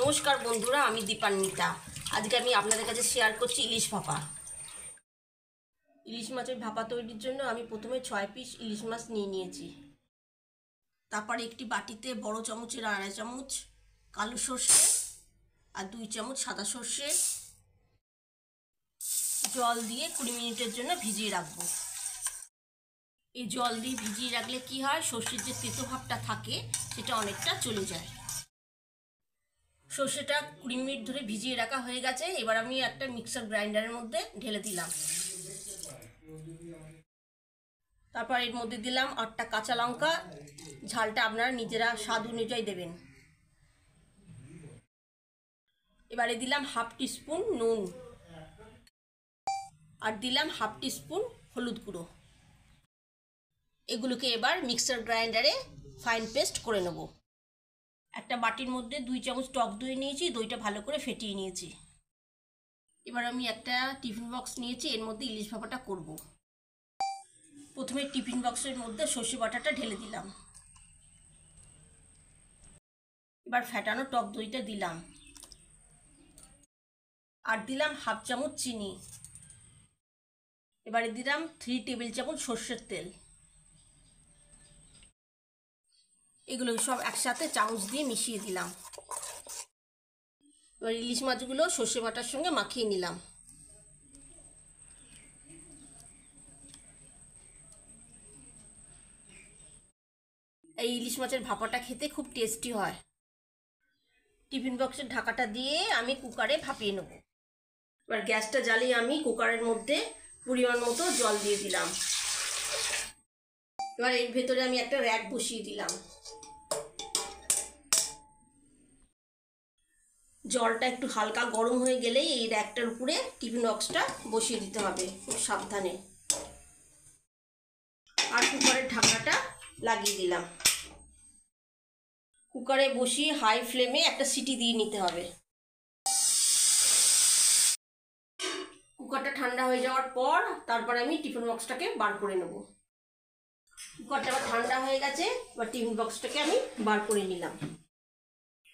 নমস্কার বন্ধুরা, আমি দীপান্বিতা। আজকে আমি আপনাদের কাছে শেয়ার করছি ইলিশ ভাপা। ইলিশ মাছের ভাপা তৈরির জন্য আমি প্রথমে 6 পিস ইলিশ মাছ নিয়ে নিয়েছি। তারপর একটি বাটিতে বড় চামচের 2.5 চামচ কালো সর্ষে আর 2 চামচ সাদা সর্ষে জল দিয়ে 20 মিনিটের জন্য ভিজিয়ে রাখবো। এই জল দিয়ে ভিজিয়ে রাখলে কি হয়, সর্ষের যে তেতো ভাবটা থাকে সেটা অনেকটা চলে যায়। সর্ষেটা 20 মিনিট ধরে ভিজিয়ে রাখা হয়ে গেছে। এবার আমি একটা মিক্সার গ্রাইন্ডারের মধ্যে ঢেলে দিলাম। তারপর এর মধ্যে দিলাম 8টা কাঁচা লঙ্কা। ঝালটা আপনারা নিজেরা স্বাদ অনুযায়ী দেবেন। এবারে দিলাম 1/2 টিস্পুন নুন আর দিলাম 1/2 টিস্পুন হলুদ গুঁড়ো। এগুলোকে এবার মিক্সার গ্রাইন্ডারে ফাইন পেস্ট করে নেব। একটা বাটির মধ্যে 2 চামচ টক দই নিয়েছি, দইটা ভালো করে ফেটিয়ে নিয়েছি। এবার আমি একটা টিফিন বক্স নিয়েছি, এর মধ্যে ইলিশ ভাপাটা করব। প্রথমে টিফিন বক্সের মধ্যে সর্ষে বাটাটা ঢেলে দিলাম। এবার ফেটানো টক দইটা দিলাম আর দিলাম 1/2 চামচ চিনি। এবারে দিলাম 3 টেবিল চামচ সর্ষের তেল। এগুলো সব একসাথে চামচ দিয়ে মিশিয়ে দিলাম। এবার ইলিশ মাছগুলো সর্ষে বাটার সঙ্গে মাখিয়ে নিলাম। এই ইলিশ মাছের ভাপাটা খেতে খুব টেস্টি হয়। টিফিন বক্সের ঢাকাটা দিয়ে আমি কুকারে ভাপিয়ে নেব। এবার গ্যাসটা জ্বালিয়ে আমি কুকারের মধ্যে পরিমাণ মতো জল দিয়ে দিলাম। এবার এর ভেতরে আমি একটা র‍্যাক বসিয়ে দিলাম। জলটা একটু হালকা গরম হয়ে গেলেই এই র‍্যাকটার উপরে টিফিন বক্সটা বসিয়ে দিতে হবে খুব সাবধানে। আর কুকারের ঢাকনাটা লাগিয়ে দিলাম। কুকারে বসিয়ে হাই ফ্লেমে একটা সিটি দিয়ে নিতে হবে। কুকারটা ঠান্ডা হয়ে যাওয়ার পর তারপর আমি টিফিন বক্সটাকে বার করে নেব। কুকারটা আবার ঠান্ডা হয়ে গেছে। এবার টিফিন বক্সটাকে আমি বার করে নিলাম।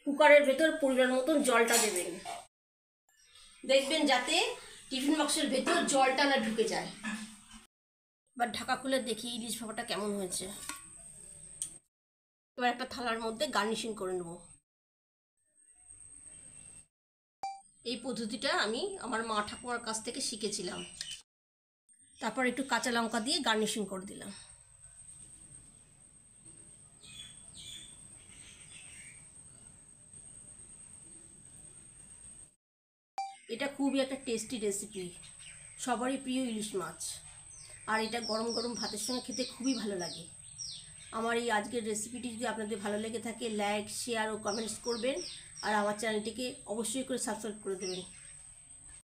কুকারের ভেতর পরিমাণ মতন জলটা দেবেন। দেখবেন যাতে টিফিন বক্সের ভেতর জলটা না ঢুকে যায়। এবার ঢাকা খুলে দেখি ইলিশ ভাপাটা কেমন হয়েছে। এবার একটা থালার মধ্যে গার্নিশিং করে নেব। এই পদ্ধতিটা আমি আমার মা ঠাকুমার কাছ থেকে শিখেছিলাম। তারপর একটু কাঁচা লঙ্কা দিয়ে গার্নিশিং করে দিলাম। এটা খুবই একটা টেস্টি রেসিপি, সবারই প্রিয় ইলিশ মাছ। আর এটা গরম গরম ভাতের সঙ্গে খেতে খুবই ভালো লাগে। আমার এই আজকের রেসিপিটি যদি আপনাদের ভালো লেগে থাকে, লাইক, শেয়ার ও কমেন্টস করবেন। আর আমার চ্যানেলটিকে অবশ্যই করে সাবস্ক্রাইব করে দেবেন।